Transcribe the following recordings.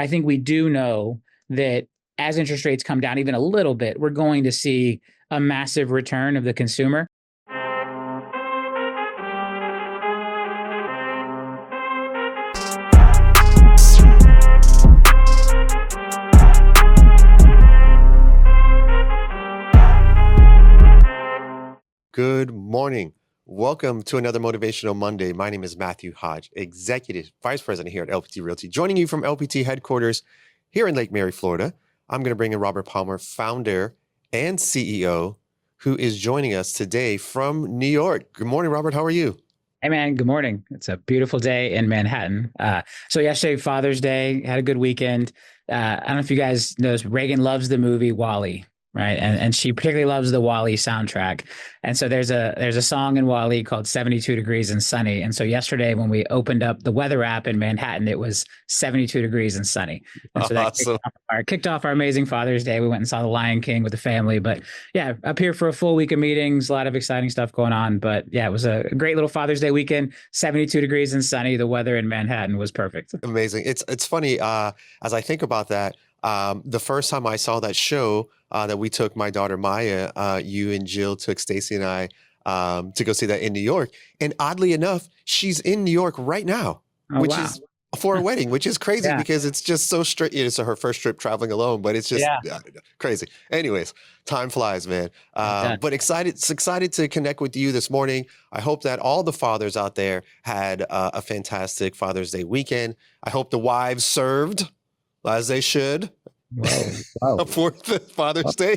I think we do know that as interest rates come down even a little bit, we're going to see a massive return of the consumer. Good morning. Welcome to another Motivational Monday. My name is Matthew Hodge, Executive Vice President here at LPT Realty. Joining you from LPT headquarters here in Lake Mary, Florida. I'm going to bring in Robert Palmer, founder and CEO, who is joining us today from New York. Good morning, Robert. How are you? Hey, man, good morning. It's a beautiful day in Manhattan. So yesterday, Father's Day, had a good weekend. I don't know if you guys know this, Reagan loves the movie WALL-E, right? And she particularly loves the WALL-E soundtrack. And so there's a song in WALL-E called 72 Degrees and Sunny. And so yesterday when we opened up the weather app in Manhattan, it was 72 degrees and sunny. And so that Awesome. kicked off our amazing Father's Day. We went and saw The Lion King with the family. But yeah, up here for a full week of meetings, a lot of exciting stuff going on. But yeah, it was a great little Father's Day weekend, 72 degrees and sunny. The weather in Manhattan was perfect. Amazing. It's funny, as I think about that, the first time I saw that show that we took my daughter Maya, you and Jill took Stacy and I to go see that in New York. And oddly enough, she's in New York right now, Oh, which wow. is for a wedding, which is crazy Yeah. because it's just so straight. It's her first trip traveling alone, but it's just Yeah. crazy. Anyways, time flies, man. does. But excited to connect with you this morning. I hope that all the fathers out there had a fantastic Father's Day weekend. I hope the wives served as they should. Whoa. For the Father's Day.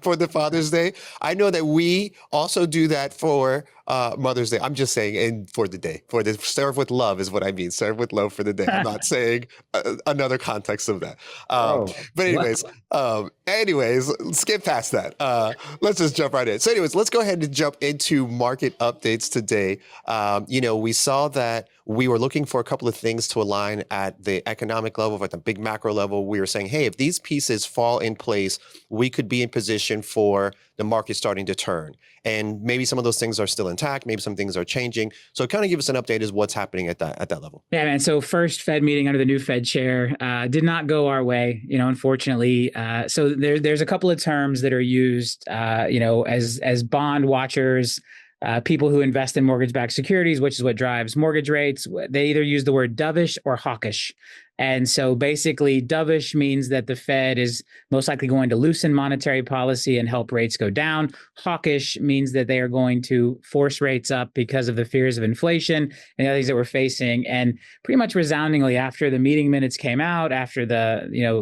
For the Father's Day. I know that we also do that for Mother's Day. I'm just saying, and for the day, for the serve with love is what I mean. Serve with love for the day. I'm not saying another context of that. But anyways, skip past that. Let's just jump right in. So anyways, let's go ahead and jump into market updates today. We saw that we were looking for a couple of things to align at the economic level, at the big macro level. We were saying, hey, if these pieces fall in place, we could be in position for the market starting to turn. And maybe some of those things are still intact. Maybe some things are changing. So kind of give us an update as what's happening at that level. Yeah, man. So first Fed meeting under the new Fed chair did not go our way, unfortunately. So there's a couple of terms that are used, as bond watchers, people who invest in mortgage-backed securities, which is what drives mortgage rates. They either use the word dovish or hawkish. And so basically dovish means that the Fed is most likely going to loosen monetary policy and help rates go down. Hawkish means that they are going to force rates up because of the fears of inflation and the other things that we're facing. And pretty much resoundingly after the meeting minutes came out, after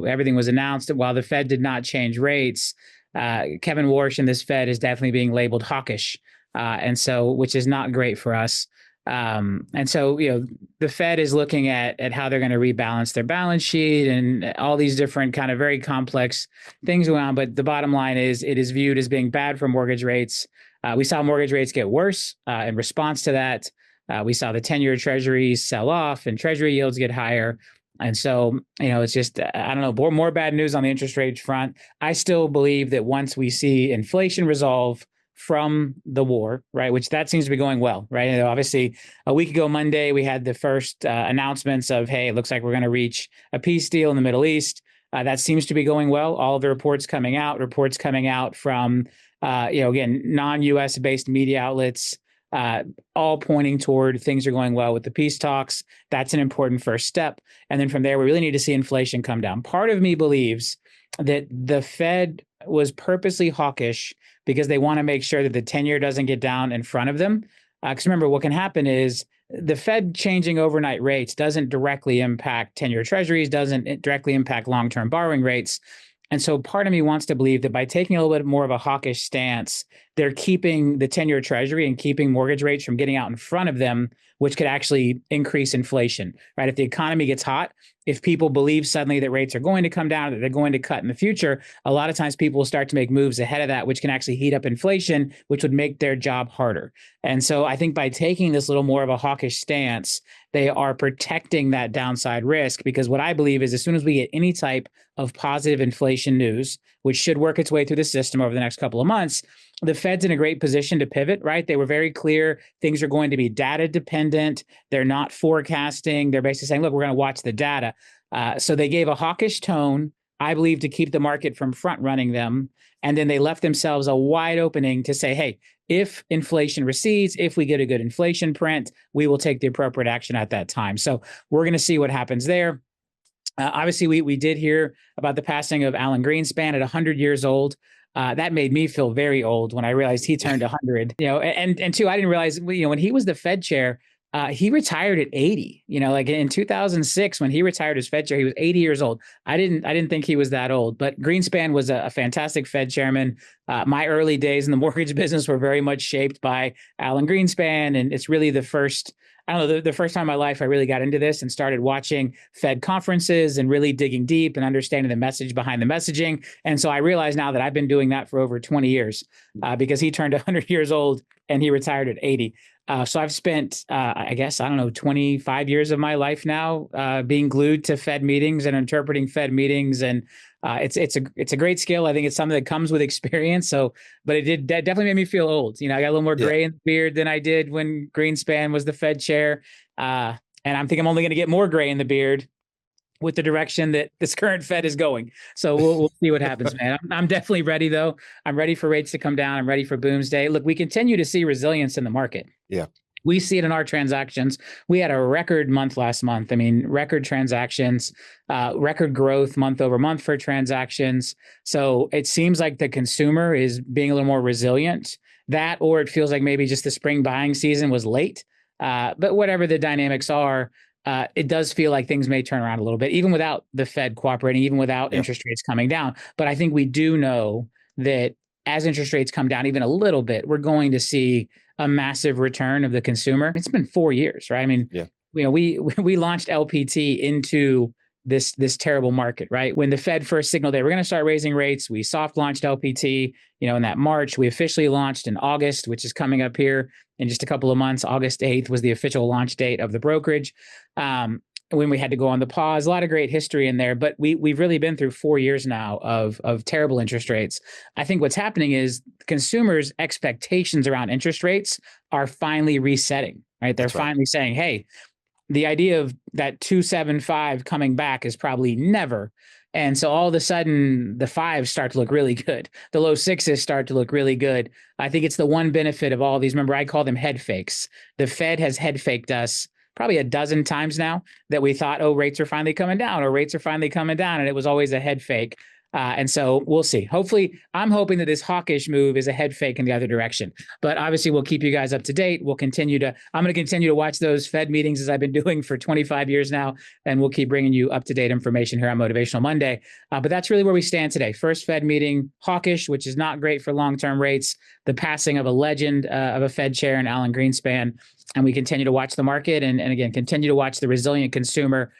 everything was announced, while the Fed did not change rates, Kevin Warsh in this Fed is definitely being labeled hawkish. Which is not great for us. The Fed is looking at how they're going to rebalance their balance sheet and all these different kind of very complex things going on. But the bottom line is it is viewed as being bad for mortgage rates. We saw mortgage rates get worse in response to that. We saw the 10-year treasuries sell off and treasury yields get higher. And so, it's just, I don't know, more bad news on the interest rate front. I still believe that once we see inflation resolve from the war, right, which that seems to be going well, right? Obviously, a week ago Monday, we had the first announcements of, hey, it looks like we're going to reach a peace deal in the Middle East. That seems to be going well. All of the reports coming out from, again, non-U.S. based media outlets, all pointing toward things are going well with the peace talks. That's an important first step. And then from there, we really need to see inflation come down. Part of me believes that the Fed was purposely hawkish because they want to make sure that the 10-year doesn't get down in front of them. Because remember, what can happen is the Fed changing overnight rates doesn't directly impact 10-year treasuries, doesn't directly impact long-term borrowing rates. And so part of me wants to believe that by taking a little bit more of a hawkish stance, they're keeping the 10-year treasury and keeping mortgage rates from getting out in front of them, which could actually increase inflation, right? If the economy gets hot, if people believe suddenly that rates are going to come down, that they're going to cut in the future, a lot of times people will start to make moves ahead of that, which can actually heat up inflation, which would make their job harder. And so I think by taking this little more of a hawkish stance, they are protecting that downside risk, because what I believe is as soon as we get any type of positive inflation news, which should work its way through the system over the next couple of months, the Fed's in a great position to pivot, right? They were very clear. Things are going to be data dependent. They're not forecasting. They're basically saying, look, we're going to watch the data. So they gave a hawkish tone, I believe, to keep the market from front running them. And then they left themselves a wide opening to say, hey, if inflation recedes, if we get a good inflation print, we will take the appropriate action at that time. So we're going to see what happens there. Obviously, we did hear about the passing of Alan Greenspan at 100 years old. That made me feel very old when I realized he turned 100. And two, I didn't realize, when he was the Fed chair, he retired at 80. Like in 2006, when he retired as Fed chair, he was 80 years old. I didn't think he was that old, but Greenspan was a fantastic Fed chairman. My early days in the mortgage business were very much shaped by Alan Greenspan, and it's really the first time in my life I really got into this and started watching Fed conferences and really digging deep and understanding the message behind the messaging. And so I realize now that I've been doing that for over 20 years because he turned 100 years old and he retired at 80. So I've spent, 25 years of my life now being glued to Fed meetings and interpreting Fed meetings. And it's a great skill. I think it's something that comes with experience. So, but that definitely made me feel old. I got a little more gray in the beard than I did when Greenspan was the Fed chair. And I think I'm only going to get more gray in the beard with the direction that this current Fed is going. So we'll see what happens, man. I'm definitely ready, though. I'm ready for rates to come down. I'm ready for Boomsday. Look, we continue to see resilience in the market. Yeah. We see it in our transactions. We had a record month last month. I mean, record transactions, record growth month over month for transactions. So it seems like the consumer is being a little more resilient. That, or it feels like maybe just the spring buying season was late. But whatever the dynamics are, it does feel like things may turn around a little bit, even without the Fed cooperating, even without interest rates coming down. But I think we do know that as interest rates come down even a little bit, we're going to see a massive return of the consumer. It's been 4 years, right? I mean, we launched LPT into this terrible market, right? When the Fed first signaled they were going to start raising rates, we soft launched LPT, in that March. We officially launched in August, which is coming up here in just a couple of months. August 8th was the official launch date of the brokerage. When we had to go on the pause, a lot of great history in there, but we've really been through 4 years now of terrible interest rates. I think what's happening is consumers' expectations around interest rates are finally resetting, right? They're finally saying, hey, the idea of that 275 coming back is probably never. And so all of a sudden, the fives start to look really good. The low sixes start to look really good. I think it's the one benefit of all of these. Remember, I call them head fakes. The Fed has head faked us probably a dozen times now that we thought, oh, rates are finally coming down, or rates are finally coming down. And it was always a head fake. And so we'll see. Hopefully, I'm hoping that this hawkish move is a head fake in the other direction. But obviously, we'll keep you guys up to date. I'm going to continue to watch those Fed meetings as I've been doing for 25 years now. And we'll keep bringing you up-to-date information here on Motivational Monday. But that's really where we stand today. First Fed meeting, hawkish, which is not great for long-term rates. The passing of a legend of a Fed chair in Alan Greenspan. And we continue to watch the market and again, continue to watch the resilient consumer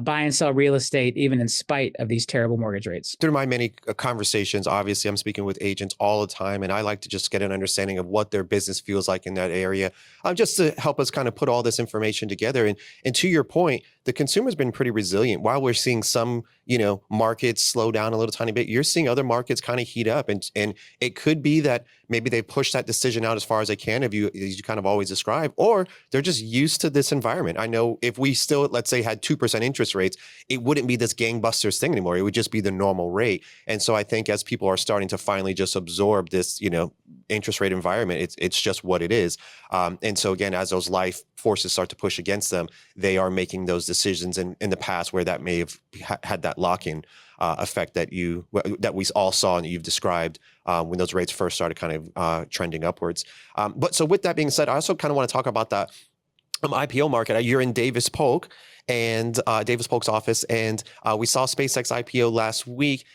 buy and sell real estate, even in spite of these terrible mortgage rates. Through my many conversations, obviously, I'm speaking with agents all the time, and I like to just get an understanding of what their business feels like in that area, just to help us kind of put all this information together. And to your point, the consumer's been pretty resilient. While we're seeing some, markets slow down a little tiny bit, you're seeing other markets kind of heat up. And it could be that maybe they push that decision out as far as they can, as you kind of always describe, or they're just used to this environment. I know if we still, let's say, had 2% interest rates, it wouldn't be this gangbusters thing anymore. It would just be the normal rate. And so I think as people are starting to finally just absorb this, interest rate environment, it's just what it is. And so again, as those life forces start to push against them, they are making those decisions in the past where that may have had that lock-in effect that we all saw and that you've described when those rates first started kind of trending upwards. But so with that being said, I also kind of want to talk about that IPO market. You're in Davis Polk and Davis Polk's office, and we saw SpaceX IPO last week.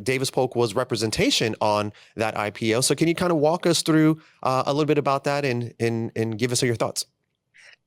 Davis Polk was representation on that IPO. So can you kind of walk us through a little bit about that and give us your thoughts?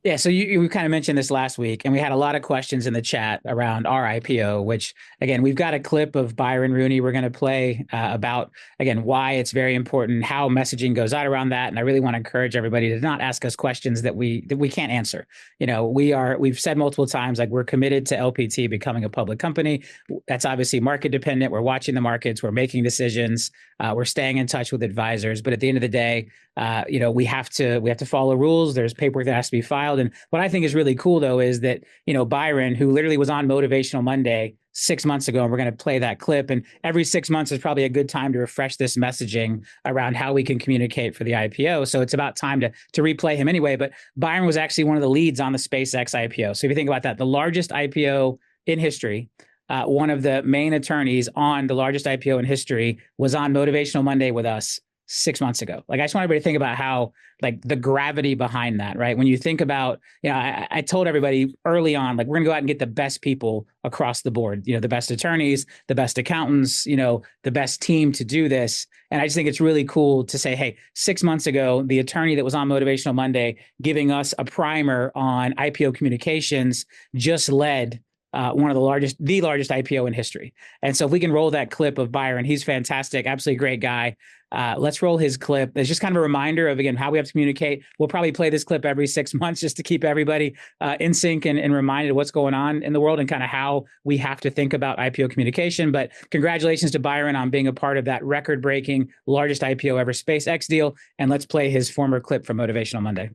Yeah, so you kind of mentioned this last week, and we had a lot of questions in the chat around our IPO, which, again, we've got a clip of Byron Rooney we're going to play about, again, why it's very important, how messaging goes out around that. And I really want to encourage everybody to not ask us questions that we can't answer. We've said multiple times, like, we're committed to LPT becoming a public company. That's obviously market dependent. We're watching the markets. We're making decisions. We're staying in touch with advisors. But at the end of the day, we have to follow rules. There's paperwork that has to be filed. wild. And what I think is really cool, though, is that, Byron, who literally was on Motivational Monday 6 months ago, and we're going to play that clip. And every 6 months is probably a good time to refresh this messaging around how we can communicate for the IPO. So it's about time to replay him anyway. But Byron was actually one of the leads on the SpaceX IPO. So if you think about that, the largest IPO in history, one of the main attorneys on the largest IPO in history was on Motivational Monday with us 6 months ago. Like, I just want everybody to think about how, like, the gravity behind that, right? When you think about, I told everybody early on, like, we're going to go out and get the best people across the board, the best attorneys, the best accountants, the best team to do this. And I just think it's really cool to say, hey, 6 months ago, the attorney that was on Motivational Monday giving us a primer on IPO communications just led one of the largest IPO in history. And so if we can roll that clip of Byron, he's fantastic, absolutely great guy. Let's roll his clip. It's just kind of a reminder of, again, how we have to communicate. We'll probably play this clip every 6 months just to keep everybody in sync and reminded of what's going on in the world and kind of how we have to think about IPO communication. But congratulations to Byron on being a part of that record-breaking largest IPO ever SpaceX deal. And let's play his former clip from Motivational Monday.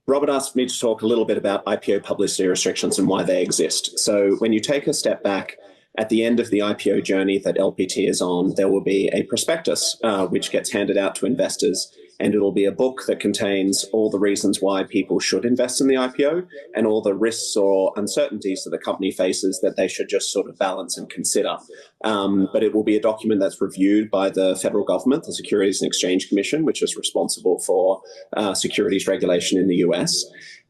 Robert asked me to talk a little bit about IPO publicity restrictions and why they exist. So when you take a step back, at the end of the IPO journey that LPT is on, there will be a prospectus which gets handed out to investors, and it'll be a book that contains all the reasons why people should invest in the IPO and all the risks or uncertainties that the company faces that they should just sort of balance and consider. But it will be a document that's reviewed by the federal government, the Securities and Exchange Commission, which is responsible for securities regulation in the US.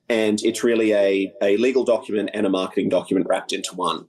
And it's really a legal document and a marketing document wrapped into one.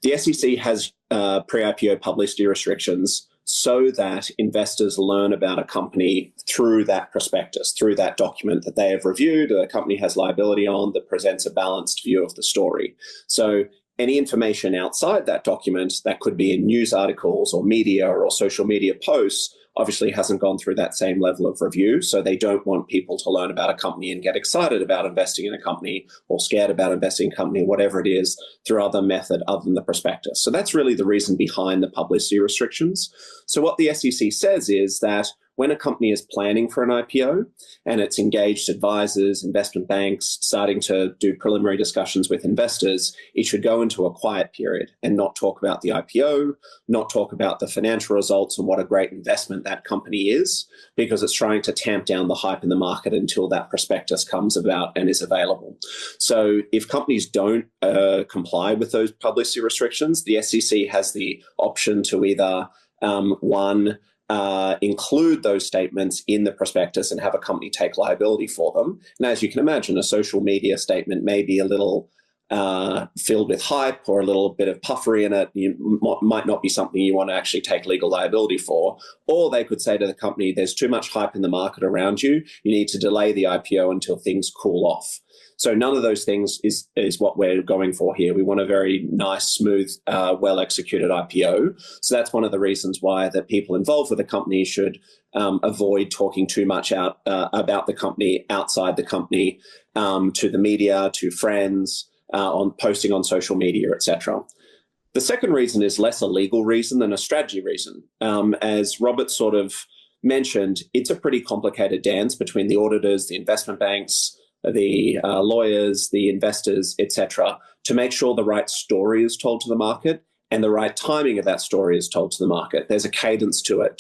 The SEC has pre-IPO publicity restrictions so that investors learn about a company through that prospectus, through that document that they have reviewed, a company has liability on, that presents a balanced view of the story. So any information outside that document that could be in news articles or media or social media posts obviously hasn't gone through that same level of review. So they don't want people to learn about a company and get excited about investing in a company or scared about investing in a company, whatever it is, through other method other than the prospectus. So that's really the reason behind the publicity restrictions. So what the SEC says is that when a company is planning for an IPO and it's engaged advisors, investment banks, starting to do preliminary discussions with investors, it should go into a quiet period and not talk about the IPO, not talk about the financial results and what a great investment that company is, because it's trying to tamp down the hype in the market until that prospectus comes about and is available. So if companies don't comply with those publicity restrictions, the SEC has the option to either, include those statements in the prospectus and have a company take liability for them. And as you can imagine, a social media statement may be a little filled with hype or a little bit of puffery in it. You might not be something you want to actually take legal liability for. Or they could say to the company, there's too much hype in the market around you. You need to delay the IPO until things cool off. So none of those things is what we're going for here. We want a very nice, smooth, well-executed IPO. So that's one of the reasons why the people involved with the company should avoid talking too much about the company outside the company to the media, to friends, on posting on social media, etc. The second reason is less a legal reason than a strategy reason. As Robert sort of mentioned, it's a pretty complicated dance between the auditors, the investment banks, the lawyers, the investors, etc., to make sure the right story is told to the market and the right timing of that story is told to the market. There's a cadence to it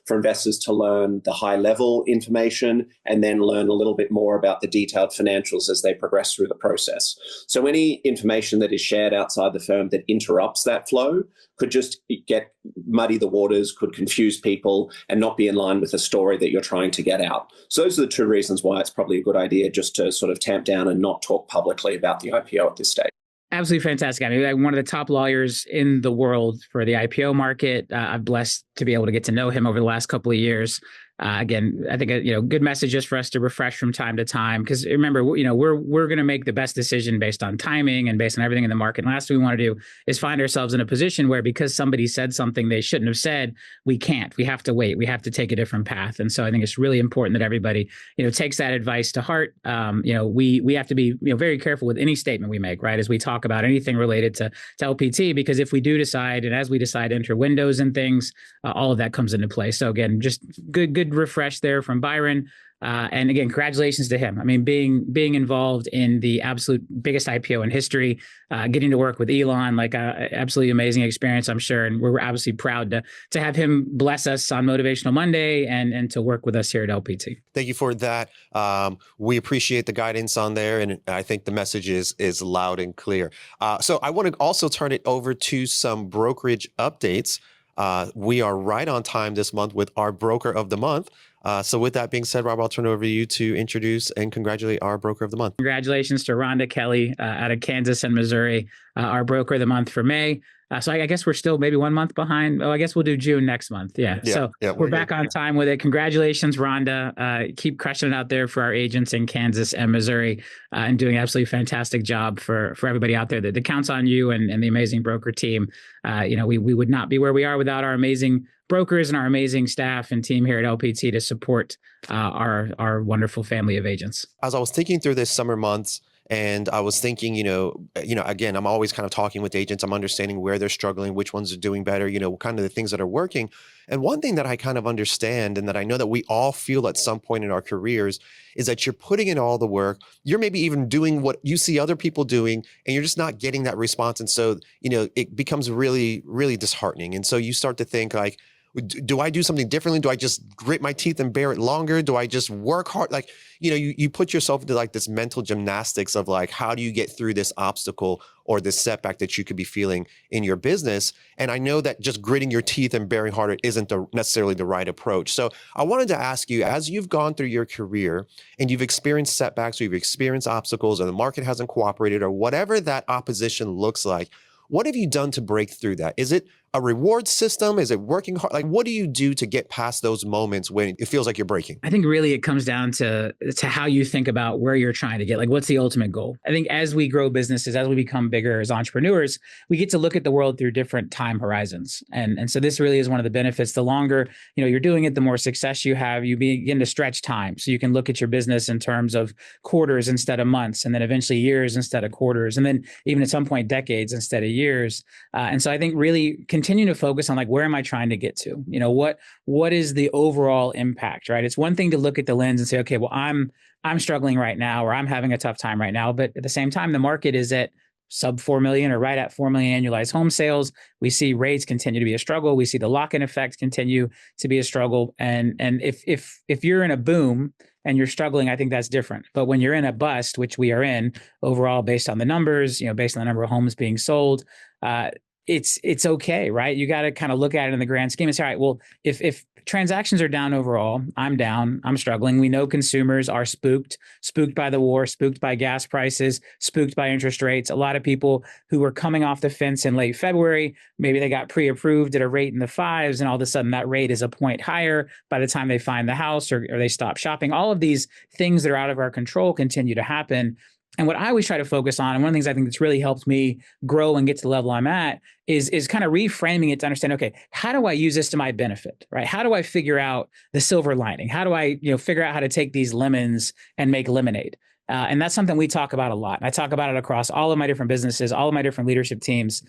for investors to learn the high-level information and then learn a little bit more about the detailed financials as they progress through the process. So any information that is shared outside the firm that interrupts that flow could just muddy the waters, could confuse people, and not be in line with the story that you're trying to get out. So those are the two reasons why it's probably a good idea just to sort of tamp down and not talk publicly about the IPO at this stage. Absolutely fantastic. I mean, I'm one of the top lawyers in the world for the IPO market. I'm blessed to be able to get to know him over the last couple of years. Again, I think good message just for us to refresh from time to time, because remember, we're going to make the best decision based on timing and based on everything in the market. And last thing we want to do is find ourselves in a position where because somebody said something they shouldn't have said, we can't. We have to wait. We have to take a different path. And so I think it's really important that everybody takes that advice to heart. We have to be very careful with any statement we make, right, as we talk about anything related to LPT, because if we do decide, and as we decide to enter windows and things, all of that comes into play. So again, just good refresh there from Byron. And again, congratulations to him. I mean, being involved in the absolute biggest IPO in history, getting to work with Elon, like absolutely amazing experience, I'm sure. And we're obviously proud to have him bless us on Motivational Monday and to work with us here at LPT. Thank you for that. We appreciate the guidance on there, and I think the message is loud and clear. So I want to also turn it over to some brokerage updates. We are right on time this month with our broker of the month. So with that being said, Rob, I'll turn it over to you to introduce and congratulate our broker of the month. Congratulations to Rhonda Kelly out of Kansas and Missouri, our broker of the month for May. So I guess we're still maybe 1 month behind. Oh, I guess we'll do June next month. Yeah. So we're back on time with it. Congratulations, Rhonda. Keep crushing it out there for our agents in Kansas and Missouri and doing an absolutely fantastic job for everybody out there that counts on you and the amazing broker team. We would not be where we are without our amazing brokers and our amazing staff and team here at LPT to support our wonderful family of agents. As I was thinking through this summer months, and I was thinking, again, I'm always kind of talking with agents. I'm understanding where they're struggling, which ones are doing better, kind of the things that are working. And one thing that I kind of understand and that I know that we all feel at some point in our careers is that you're putting in all the work. You're maybe even doing what you see other people doing, and you're just not getting that response. And so, it becomes really, really disheartening. And so you start to think like, do I do something differently? Do I just grit my teeth and bear it longer? Do I just work hard? Like, you put yourself into like this mental gymnastics of like, how do you get through this obstacle or this setback that you could be feeling in your business? And I know that just gritting your teeth and bearing harder isn't necessarily the right approach. So I wanted to ask you, as you've gone through your career and you've experienced setbacks or you've experienced obstacles or the market hasn't cooperated or whatever that opposition looks like, what have you done to break through that? Is it a reward system? Is it working hard? Like, what do you do to get past those moments when it feels like you're breaking? I think really it comes down to how you think about where you're trying to get, like, what's the ultimate goal? I think as we grow businesses, as we become bigger as entrepreneurs, we get to look at the world through different time horizons. And so this really is one of the benefits. The longer, you're doing it, the more success you have, you begin to stretch time. So you can look at your business in terms of quarters instead of months, and then eventually years instead of quarters, and then even at some point decades instead of years. And so I think really continue to focus on like, where am I trying to get to? What is the overall impact, right? It's one thing to look at the lens and say, okay, well, I'm struggling right now, or I'm having a tough time right now. But at the same time, the market is at sub 4 million or right at 4 million annualized home sales. We see rates continue to be a struggle. We see the lock-in effect continue to be a struggle. And if you're in a boom and you're struggling, I think that's different. But when you're in a bust, which we are in overall, based on the numbers, based on the number of homes being sold, it's okay, right? You got to kind of look at it in the grand scheme and say, all right, well, if transactions are down overall, I'm down, I'm struggling. We know consumers are spooked by the war, spooked by gas prices, spooked by interest rates. A lot of people who were coming off the fence in late February, maybe they got pre-approved at a rate in the 5s, and all of a sudden that rate is a point higher by the time they find the house or they stop shopping. All of these things that are out of our control continue to happen. And what I always try to focus on, and one of the things I think that's really helped me grow and get to the level I'm at, is kind of reframing it to understand, okay, how do I use this to my benefit, right? How do I figure out the silver lining? How do I, figure out how to take these lemons and make lemonade? And that's something we talk about a lot. And I talk about it across all of my different businesses, all of my different leadership teams.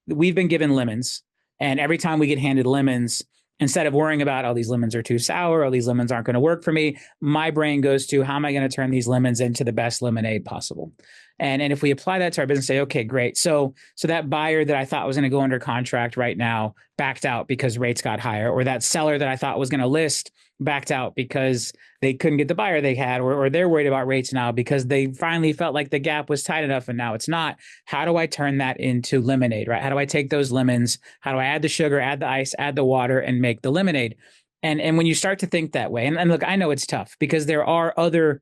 We've been given lemons, and every time we get handed lemons, instead of worrying about, oh, these lemons are too sour, or these lemons aren't going to work for me, my brain goes to, how am I going to turn these lemons into the best lemonade possible? And if we apply that to our business, say, okay, great. So that buyer that I thought was going to go under contract right now backed out because rates got higher, or that seller that I thought was going to list backed out because they couldn't get the buyer they had, or they're worried about rates now because they finally felt like the gap was tight enough and now it's not. How do I turn that into lemonade, right? How do I take those lemons? How do I add the sugar, add the ice, add the water, and make the lemonade? And when you start to think that way, and look, I know it's tough because there's other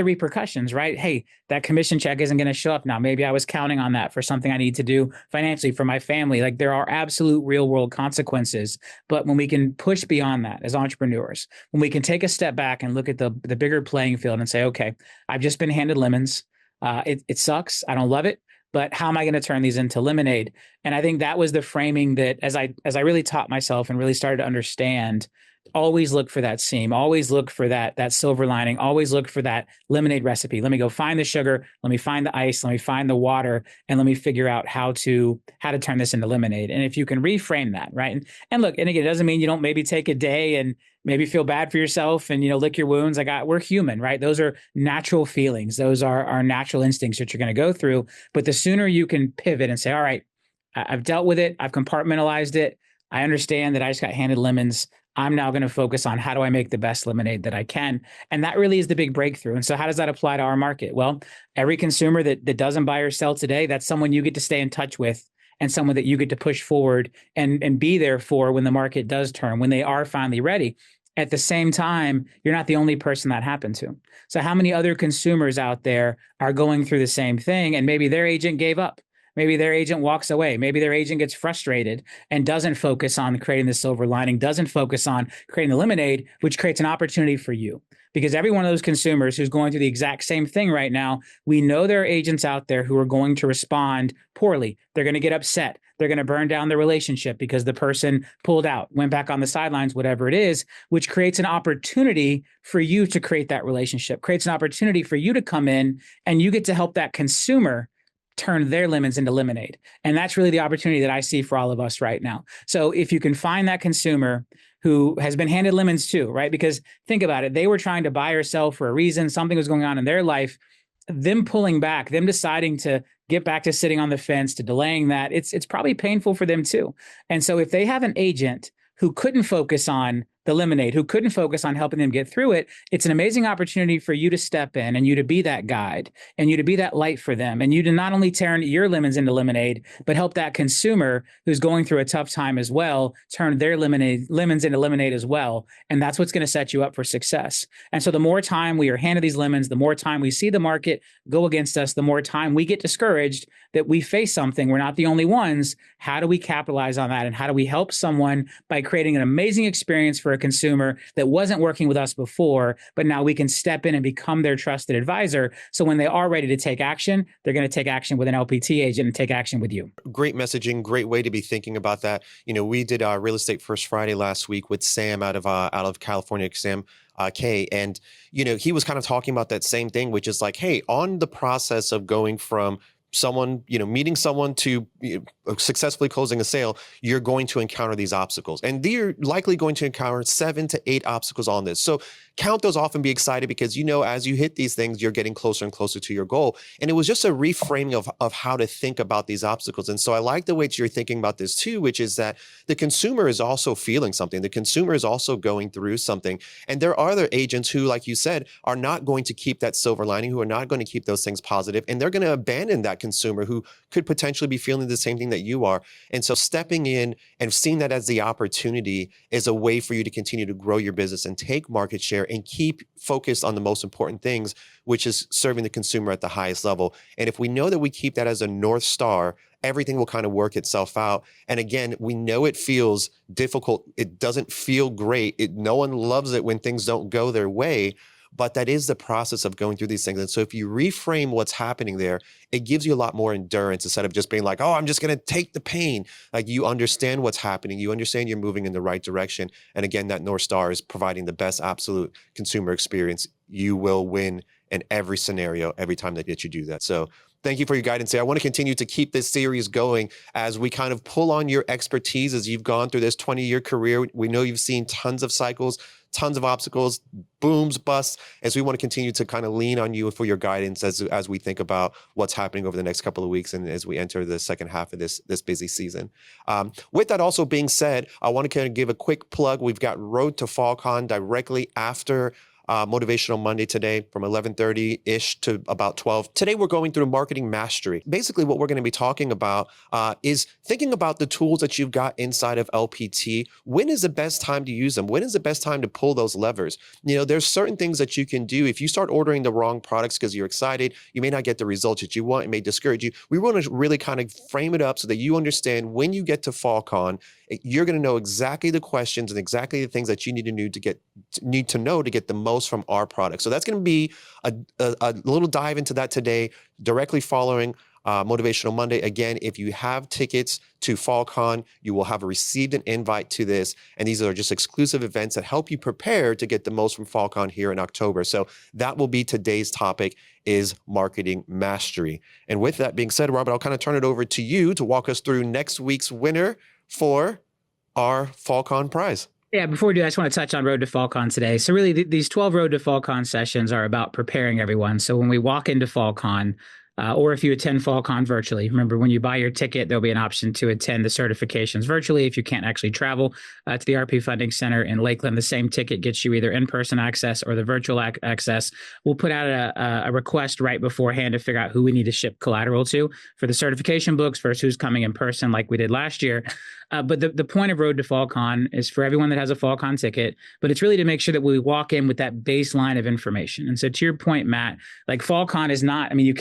repercussions, right? Hey, that commission check isn't going to show up now. Maybe I was counting on that for something I need to do financially for my family. Like, there are absolute real world consequences. But when we can push beyond that as entrepreneurs, when we can take a step back and look at the bigger playing field and say, okay, I've just been handed lemons. It sucks. I don't love it. But how am I going to turn these into lemonade? And I think that was the framing that as I really taught myself and really started to understand always look for that seam, always look for that silver lining, always look for that lemonade recipe. Let me go find the sugar, let me find the ice, let me find the water, and let me figure out how to turn this into lemonade. And if you can reframe that, right? And look, and again, it doesn't mean you don't maybe take a day and maybe feel bad for yourself and, lick your wounds. We're human, right? Those are natural feelings. Those are our natural instincts that you're going to go through. But the sooner you can pivot and say, all right, I've dealt with it, I've compartmentalized it, I understand that I just got handed lemons. I'm now going to focus on how do I make the best lemonade that I can. And that really is the big breakthrough. And so how does that apply to our market? Well, every consumer that doesn't buy or sell today, that's someone you get to stay in touch with and someone that you get to push forward and be there for when the market does turn, when they are finally ready. At the same time, you're not the only person that happened to. So how many other consumers out there are going through the same thing and maybe their agent gave up? Maybe their agent walks away. Maybe their agent gets frustrated and doesn't focus on creating the silver lining, doesn't focus on creating the lemonade, which creates an opportunity for you. Because every one of those consumers who's going through the exact same thing right now, we know there are agents out there who are going to respond poorly. They're going to get upset. They're going to burn down the relationship because the person pulled out, went back on the sidelines, whatever it is, which creates an opportunity for you to create that relationship, creates an opportunity for you to come in and you get to help that consumer turn their lemons into lemonade. And that's really the opportunity that I see for all of us right now. So if you can find that consumer who has been handed lemons too, right? Because think about it, they were trying to buy or sell for a reason, something was going on in their life, them pulling back, them deciding to get back to sitting on the fence, to delaying that, it's probably painful for them too. And so if they have an agent who couldn't focus on the lemonade, who couldn't focus on helping them get through it, it's an amazing opportunity for you to step in and you to be that guide and you to be that light for them and you to not only turn your lemons into lemonade, but help that consumer who's going through a tough time as well, turn their lemons into lemonade as well. And that's what's going to set you up for success. And so the more time we are handed these lemons, the more time we see the market go against us, the more time we get discouraged that we face something. We're not the only ones. How do we capitalize on that? And how do we help someone by creating an amazing experience for a consumer that wasn't working with us before, but now we can step in and become their trusted advisor. So when they are ready to take action, they're going to take action with an LPT agent and take action with you. Great messaging, great way to be thinking about that. We did our Real Estate First Friday last week with Sam out of California, Sam K. And, he was kind of talking about that same thing, which is like, hey, on the process of going from someone, meeting someone to successfully closing a sale, you're going to encounter these obstacles. And you're likely going to encounter 7 to 8 obstacles on this. So count those off and be excited because, as you hit these things, you're getting closer and closer to your goal. And it was just a reframing of how to think about these obstacles. And so I like the way you're thinking about this too, which is that the consumer is also feeling something. The consumer is also going through something. And there are other agents who, like you said, are not going to keep that silver lining, who are not going to keep those things positive, and they're going to abandon that consumer who could potentially be feeling the same thing that you are. And so stepping in and seeing that as the opportunity is a way for you to continue to grow your business and take market share and keep focused on the most important things, which is serving the consumer at the highest level. And if we know that we keep that as a North Star, everything will kind of work itself out. And again, we know it feels difficult. It doesn't feel great. No one loves it when things don't go their way. But that is the process of going through these things. And so if you reframe what's happening there, it gives you a lot more endurance instead of just being like, oh, I'm just going to take the pain. Like you understand what's happening. You understand you're moving in the right direction. And again, that North Star is providing the best absolute consumer experience. You will win in every scenario, every time that you do that. So thank you for your guidance there. I want to continue to keep this series going as we kind of pull on your expertise as you've gone through this 20-year career. We know you've seen tons of cycles, tons of obstacles, booms, busts, as we want to continue to kind of lean on you for your guidance as we think about what's happening over the next couple of weeks and as we enter the second half of this busy season. With that also being said, I want to kind of give a quick plug. We've got Road to FallCon directly after Motivational Monday today from 11:30-ish to about 12. Today, we're going through marketing mastery. Basically, what we're going to be talking about is thinking about the tools that you've got inside of LPT. When is the best time to use them? When is the best time to pull those levers? There's certain things that you can do. If you start ordering the wrong products because you're excited, you may not get the results that you want. It may discourage you. We want to really kind of frame it up so that you understand when you get to FallCon, you're going to know exactly the questions and exactly the things that you need to know to get the most from our product. So that's going to be a little dive into that today, directly following Motivational Monday. Again, if you have tickets to FallCon, you will have received an invite to this. And these are just exclusive events that help you prepare to get the most from FallCon here in October. So that will be today's topic, is marketing mastery. And with that being said, Robert, I'll kind of turn it over to you to walk us through next week's winner for our FallCon prize. Yeah, before we do, I just want to touch on Road to FallCon today. So really, these 12 Road to FallCon sessions are about preparing everyone. So when we walk into FallCon, or if you attend FallCon virtually, remember when you buy your ticket, there'll be an option to attend the certifications virtually if you can't actually travel to the RP Funding Center in Lakeland. The same ticket gets you either in-person access or the virtual access. We'll put out a request right beforehand to figure out who we need to ship collateral to for the certification books versus who's coming in person like we did last year. But the point of Road to FallCon is for everyone that has a FallCon ticket, but it's really to make sure that we walk in with that baseline of information. And so to your point, Matt, like FallCon is not, I mean, you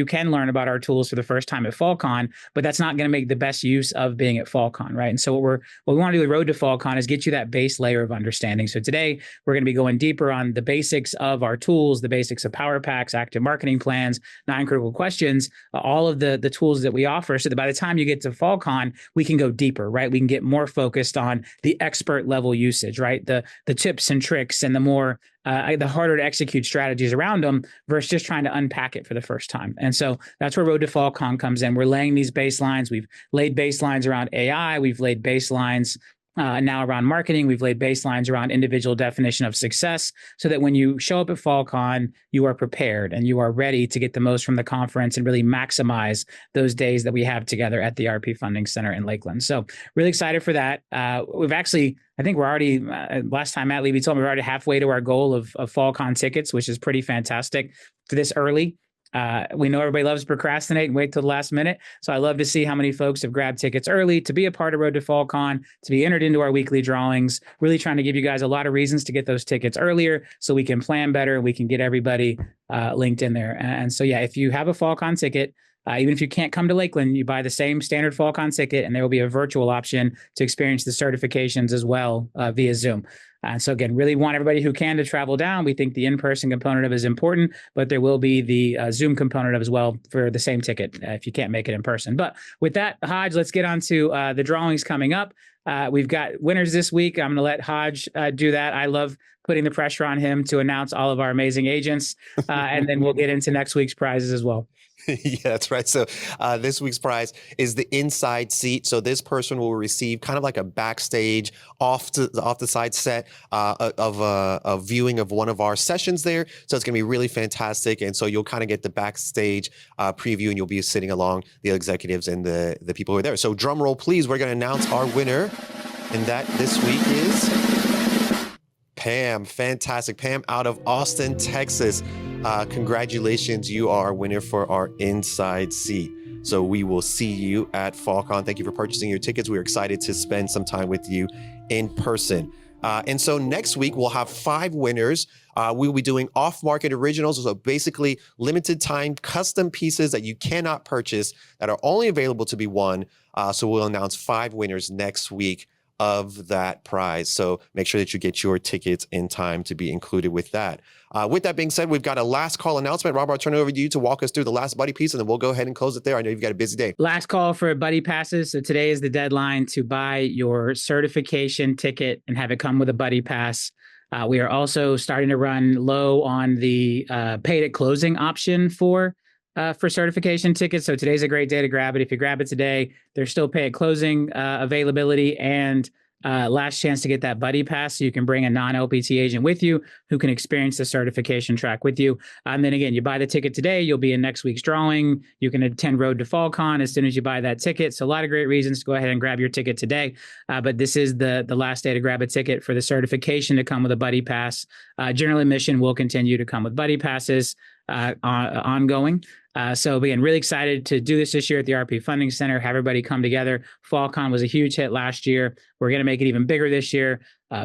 can learn about our tools for the first time at FallCon, but that's not going to make the best use of being at FallCon, right? And so what we want to do with Road to FallCon is get you that base layer of understanding. So today we're going to be going deeper on the basics of our tools, the basics of power packs, active marketing plans, 9 critical questions, all of the tools that we offer, so that by the time you get to FallCon, we can go deeper, right? We can get more focused on the expert level usage, right? The tips and tricks and the more the harder to execute strategies around them versus just trying to unpack it for the first time. And so that's where Road to FallCon comes in. We're laying these baselines. We've laid baselines around AI. We've laid baselines now around marketing. We've laid baselines around individual definition of success, so that when you show up at FallCon, you are prepared and you are ready to get the most from the conference and really maximize those days that we have together at the RP Funding Center in Lakeland. So really excited for that. We've actually, I think we're already, last time Matt Levy told me, we're already halfway to our goal of FallCon tickets, which is pretty fantastic for this early. We know everybody loves to procrastinate and wait till the last minute. So I love to see how many folks have grabbed tickets early to be a part of Road to FallCon, to be entered into our weekly drawings, really trying to give you guys a lot of reasons to get those tickets earlier so we can plan better. We can get everybody linked in there. And so, yeah, if you have a FallCon ticket, even if you can't come to Lakeland, you buy the same standard FallCon ticket, and there will be a virtual option to experience the certifications as well via Zoom. And so again, really want everybody who can to travel down. We think the in-person component of it is important, but there will be the Zoom component of it as well for the same ticket if you can't make it in person. But with that, Hodge, let's get on to the drawings coming up. We've got winners this week. I'm going to let Hodge do that. I love putting the pressure on him to announce all of our amazing agents, and then we'll get into next week's prizes as well. Yeah, that's right. So this week's prize is the inside seat. So this person will receive kind of like a backstage off the side set of a viewing of one of our sessions there. So it's going to be really fantastic. And so you'll kind of get the backstage preview, and you'll be sitting along the executives and the people who are there. So drum roll, please. We're going to announce our winner. And that this week is Pam. Fantastic. Pam out of Austin, Texas. Congratulations, you are a winner for our inside seat. So we will see you at FallCon. Thank you for purchasing your tickets. We're excited to spend some time with you in person. And so next week, we'll have 5 winners. We'll be doing off-market originals, so basically limited time custom pieces that you cannot purchase that are only available to be won. So we'll announce 5 winners next week of that prize. So make sure that you get your tickets in time to be included with that. With that being said, we've got a last call announcement. Robert, I'll turn it over to you to walk us through the last buddy piece, and then we'll go ahead and close it there. I know you've got a busy day. Last call for buddy passes. So today is the deadline to buy your certification ticket and have it come with a buddy pass. We are also starting to run low on the paid at closing option for certification tickets. So today's a great day to grab it. If you grab it today, there's still pay at closing availability and last chance to get that buddy pass. So you can bring a non-LPT agent with you who can experience the certification track with you. And then again, you buy the ticket today, you'll be in next week's drawing. You can attend Road to FallCon as soon as you buy that ticket. So a lot of great reasons to go ahead and grab your ticket today. But this is the last day to grab a ticket for the certification to come with a buddy pass. General admission will continue to come with buddy passes ongoing. So again, really excited to do this year at the RP Funding Center, have everybody come together. FallCon was a huge hit last year. We're going to make it even bigger this year,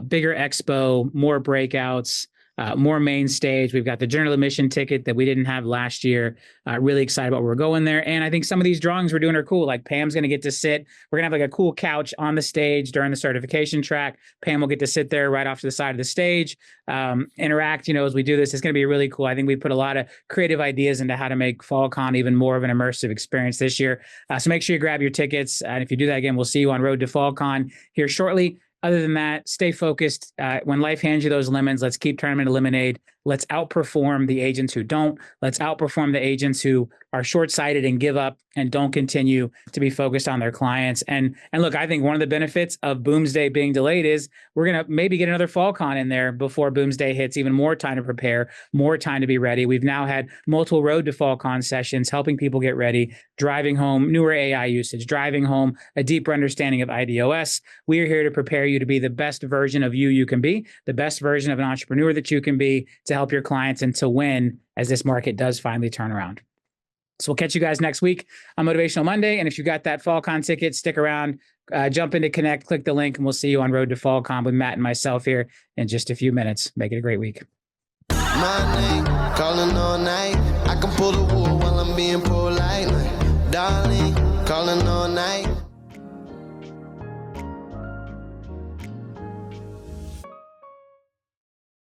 bigger expo, more breakouts, more main stage. We've got the general admission ticket that we didn't have last year. Really excited about where we're going there. And I think some of these drawings we're doing are cool. Like Pam's going to get to sit. We're going to have like a cool couch on the stage during the certification track. Pam will get to sit there right off to the side of the stage, interact, as we do this. It's going to be really cool. I think we put a lot of creative ideas into how to make FallCon even more of an immersive experience this year. So make sure you grab your tickets. And if you do that again, we'll see you on Road to FallCon here shortly. Other than that, stay focused. When life hands you those lemons, let's keep turning them into lemonade. Let's outperform the agents who don't. Let's outperform the agents who are short-sighted and give up and don't continue to be focused on their clients. And look, I think one of the benefits of Boomsday being delayed is we're going to maybe get another FallCon in there before Boomsday hits, even more time to prepare, more time to be ready. We've now had multiple Road to FallCon sessions helping people get ready, driving home newer AI usage, driving home a deeper understanding of IDOS. We are here to prepare you to be the best version of you can be, the best version of an entrepreneur that you can be, to help your clients and to win as this market does finally turn around. So we'll catch you guys next week on Motivational Monday. And if you got that FallCon ticket, stick around, jump into Connect, click the link, and we'll see you on Road to FallCon with Matt and myself here in just a few minutes. Make it a great week. My name, calling all night. I can pull the wool while I'm being polite. Darling, calling all night.